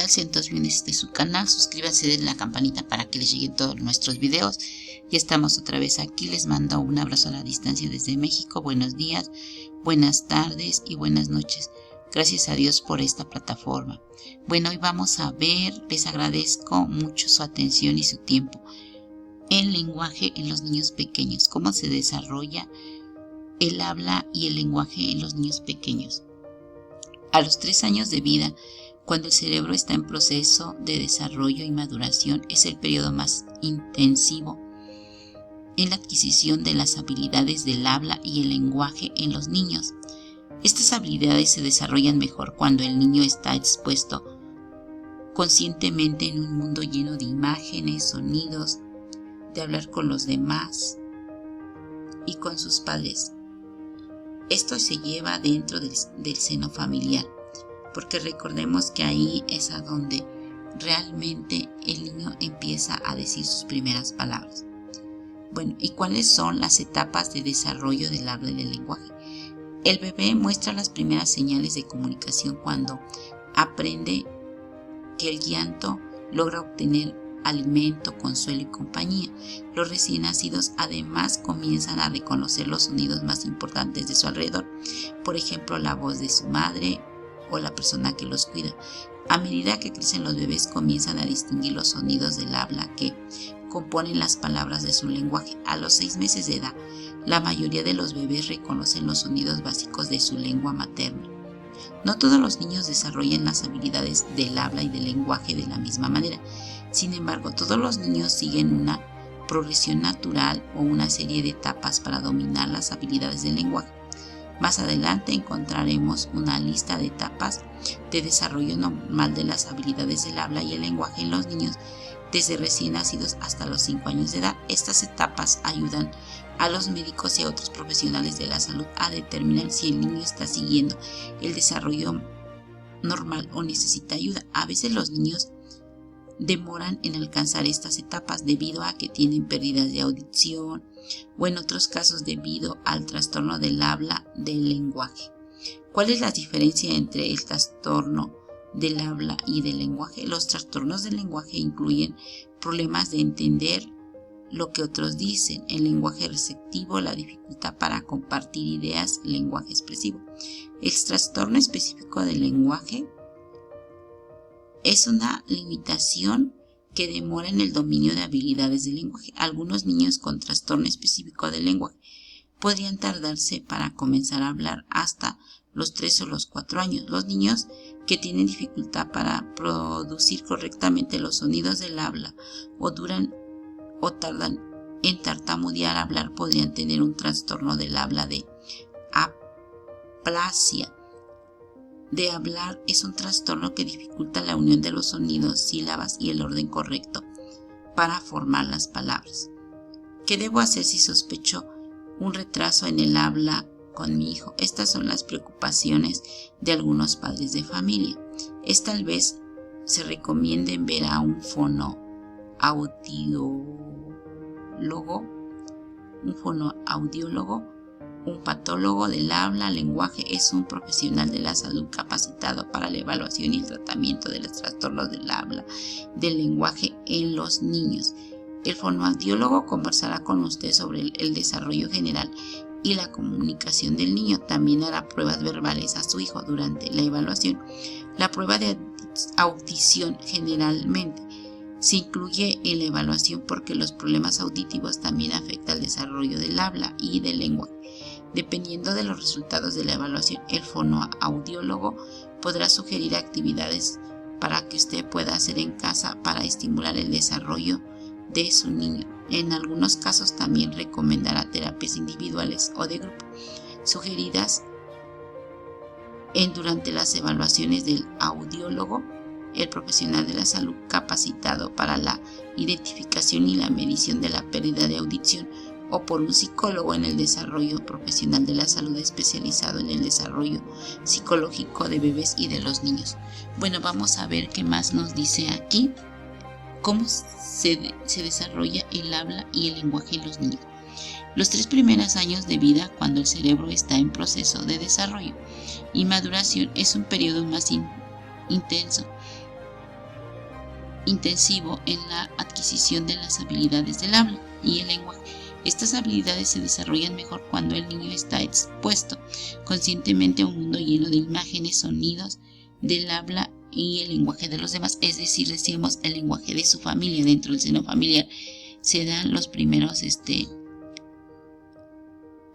tal? Sean todos bienvenidos a su canal, suscríbanse, denle la campanita para que les lleguen todos nuestros videos. Ya estamos otra vez aquí, les mando un abrazo a la distancia desde México. Buenos días, buenas tardes y buenas noches. Gracias a Dios por esta plataforma. Bueno, hoy vamos a ver, les agradezco mucho su atención y su tiempo. El lenguaje en los niños pequeños, cómo se desarrolla el habla y el lenguaje en los niños pequeños. A los 3 años de vida, cuando el cerebro está en proceso de desarrollo y maduración, es el periodo más intensivo en la adquisición de las habilidades del habla y el lenguaje en los niños. Estas habilidades se desarrollan mejor cuando el niño está expuesto conscientemente en un mundo lleno de imágenes, sonidos, de hablar con los demás y con sus padres. Esto se lleva dentro del seno familiar, porque recordemos que ahí es a donde realmente el niño empieza a decir sus primeras palabras. Bueno, ¿y cuáles son las etapas de desarrollo del habla y del lenguaje? El bebé muestra las primeras señales de comunicación cuando aprende que el llanto logra obtener alimento, consuelo y compañía. Los recién nacidos además comienzan a reconocer los sonidos más importantes de su alrededor, por ejemplo la voz de su madre o la persona que los cuida. A medida que crecen los bebés comienzan a distinguir los sonidos del habla que componen las palabras de su lenguaje. A los 6 meses de edad, la mayoría de los bebés reconocen los sonidos básicos de su lengua materna. No todos los niños desarrollan las habilidades del habla y del lenguaje de la misma manera. Sin embargo, todos los niños siguen una progresión natural o una serie de etapas para dominar las habilidades del lenguaje. Más adelante encontraremos una lista de etapas de desarrollo normal de las habilidades del habla y el lenguaje en los niños desde recién nacidos hasta los 5 años de edad. Estas etapas ayudan a los médicos y a otros profesionales de la salud a determinar si el niño está siguiendo el desarrollo normal o necesita ayuda. A veces los niños demoran en alcanzar estas etapas debido a que tienen pérdidas de audición o en otros casos debido al trastorno del habla del lenguaje. ¿Cuál es la diferencia entre el trastorno del habla y del lenguaje? Los trastornos del lenguaje incluyen problemas de entender lo que otros dicen, el lenguaje receptivo, la dificultad para compartir ideas, el lenguaje expresivo. El trastorno específico del lenguaje es una limitación que demora en el dominio de habilidades del lenguaje. Algunos niños con trastorno específico del lenguaje podrían tardarse para comenzar a hablar hasta los 3 o los 4 años. Los niños que tienen dificultad para producir correctamente los sonidos del habla o tardan en tartamudear hablar podrían tener un trastorno del habla de aplasia. De hablar es un trastorno que dificulta la unión de los sonidos, sílabas y el orden correcto para formar las palabras. ¿Qué debo hacer si sospecho un retraso en el habla con mi hijo? Estas son las preocupaciones de algunos padres de familia. Tal vez se recomienden ver a un fonoaudiólogo, un patólogo del habla. Lenguaje es un profesional de la salud capacitado para la evaluación y el tratamiento de los trastornos del habla, del lenguaje en los niños. El fonoaudiólogo conversará con usted sobre el desarrollo general y la comunicación del niño. También hará pruebas verbales a su hijo durante la evaluación. La prueba de audición generalmente se incluye en la evaluación porque los problemas auditivos también afectan el desarrollo del habla y del lenguaje. Dependiendo de los resultados de la evaluación, el fonoaudiólogo podrá sugerir actividades para que usted pueda hacer en casa para estimular el desarrollo de su niño. En algunos casos también recomendará terapias individuales o de grupo sugeridas durante las evaluaciones del audiólogo, el profesional de la salud capacitado para la identificación y la medición de la pérdida de audición, o por un psicólogo en el desarrollo profesional de la salud especializado en el desarrollo psicológico de bebés y de los niños. Bueno, vamos a ver qué más nos dice aquí. ¿Cómo se desarrolla el habla y el lenguaje en los niños? Los 3 primeros años de vida, cuando el cerebro está en proceso de desarrollo y maduración, es un periodo más intenso intensivo en la adquisición de las habilidades del habla y el lenguaje. Estas habilidades se desarrollan mejor cuando el niño está expuesto conscientemente a un mundo lleno de imágenes, sonidos del habla y el lenguaje de los demás, es decir, decíamos el lenguaje de su familia. Dentro del seno familiar se dan los primeros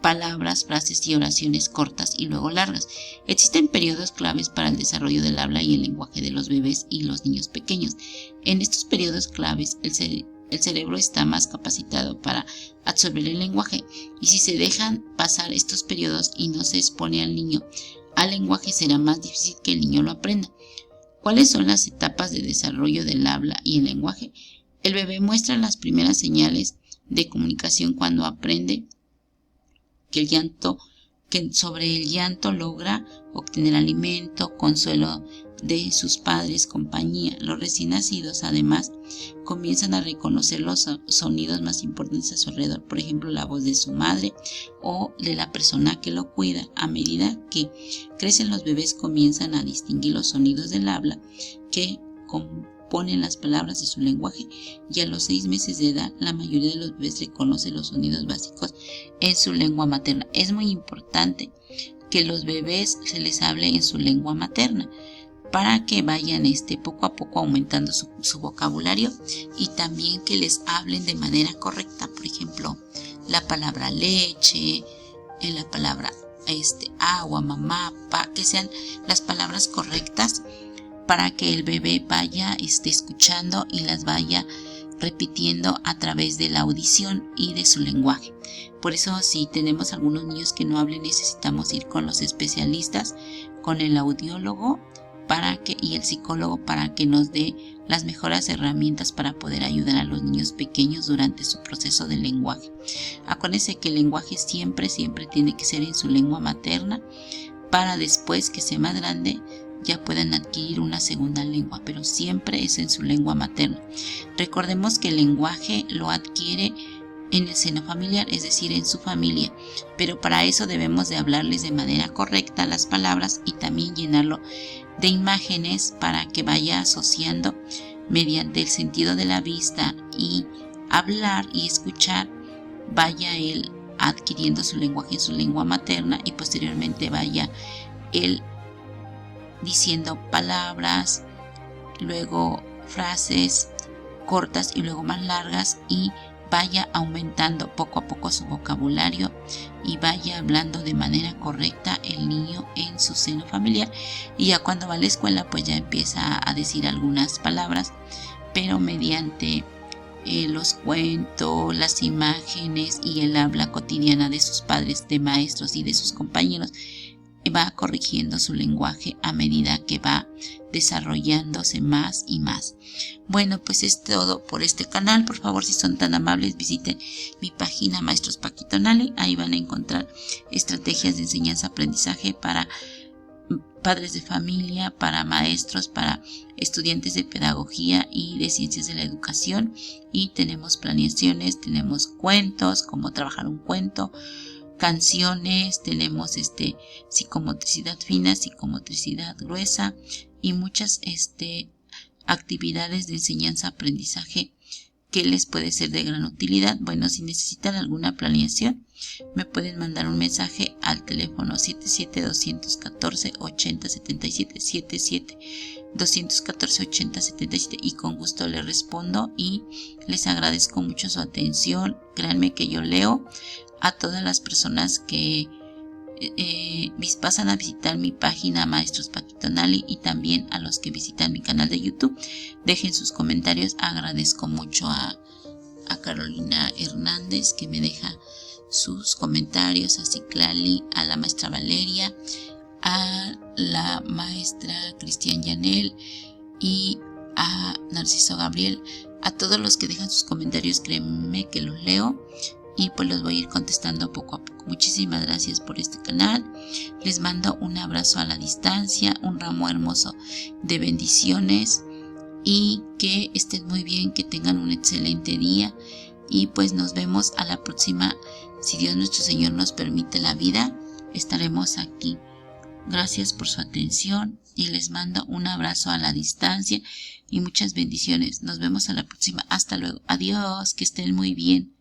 palabras, frases y oraciones cortas y luego largas. Existen periodos claves para el desarrollo del habla y el lenguaje de los bebés y los niños pequeños. En estos periodos claves, el cerebro está más capacitado para absorber el lenguaje, y si se dejan pasar estos periodos y no se expone al niño al lenguaje, será más difícil que el niño lo aprenda. ¿Cuáles son las etapas de desarrollo del habla y el lenguaje? El bebé muestra las primeras señales de comunicación cuando aprende que sobre el llanto logra obtener alimento, consuelo de sus padres, compañía. Los recién nacidos, además, comienzan a reconocer los sonidos más importantes a su alrededor, por ejemplo, la voz de su madre o de la persona que lo cuida. A medida que crecen los bebés, comienzan a distinguir los sonidos del habla que componen las palabras de su lenguaje, y a los 6 meses de edad la mayoría de los bebés reconocen los sonidos básicos en su lengua materna. Es muy importante que los bebés se les hable en su lengua materna para que vayan poco a poco aumentando su vocabulario, y también que les hablen de manera correcta. Por ejemplo, la palabra leche, la palabra agua, mamá, papá, que sean las palabras correctas para que el bebé vaya escuchando y las vaya repitiendo a través de la audición y de su lenguaje. Por eso, si tenemos algunos niños que no hablen, necesitamos ir con los especialistas, con el audiólogo y el psicólogo, para que nos dé las mejores herramientas para poder ayudar a los niños pequeños durante su proceso de lenguaje. Acuérdense que el lenguaje siempre tiene que ser en su lengua materna, para después que sea más grande ya puedan adquirir una segunda lengua, pero siempre es en su lengua materna. Recordemos que el lenguaje lo adquiere en el seno familiar, es decir, en su familia, pero para eso debemos de hablarles de manera correcta las palabras y también llenarlo de imágenes para que vaya asociando mediante el sentido de la vista y hablar y escuchar, vaya él adquiriendo su lenguaje en su lengua materna, y posteriormente vaya él diciendo palabras, luego frases cortas y luego más largas, y vaya aumentando poco a poco su vocabulario y vaya hablando de manera correcta el niño en su seno familiar. Y ya cuando va a la escuela, pues ya empieza a decir algunas palabras, pero mediante los cuentos, las imágenes y el habla cotidiana de sus padres, de maestros y de sus compañeros, va corrigiendo su lenguaje a medida que va desarrollándose más y más. Bueno, pues es todo por este canal. Por favor, si son tan amables, visiten mi página Maestros Paquito Nale. Ahí van a encontrar estrategias de enseñanza-aprendizaje para padres de familia, para maestros, para estudiantes de pedagogía y de ciencias de la educación. Y tenemos planeaciones, tenemos cuentos, cómo trabajar un cuento, canciones, tenemos psicomotricidad fina, psicomotricidad gruesa y muchas actividades de enseñanza-aprendizaje que les puede ser de gran utilidad. Bueno, si necesitan alguna planeación, me pueden mandar un mensaje al teléfono 77-214-8077, 77-214-8077, y con gusto les respondo y les agradezco mucho su atención. Créanme que yo leo a todas las personas que pasan a visitar mi página Maestros Paquito Nale, y también a los que visitan mi canal de YouTube. Dejen sus comentarios. Agradezco mucho a Carolina Hernández, que me deja sus comentarios, a Ciclali, a la maestra Valeria, a la maestra Cristian Yanel y a Narciso Gabriel. A todos los que dejan sus comentarios, créanme que los leo y pues los voy a ir contestando poco a poco. Muchísimas gracias por este canal. Les mando un abrazo a la distancia, un ramo hermoso de bendiciones, y que estén muy bien, que tengan un excelente día, y pues nos vemos a la próxima. Si Dios nuestro Señor nos permite la vida, estaremos aquí. Gracias por su atención y les mando un abrazo a la distancia y muchas bendiciones. Nos vemos a la próxima. Hasta luego. Adiós, que estén muy bien.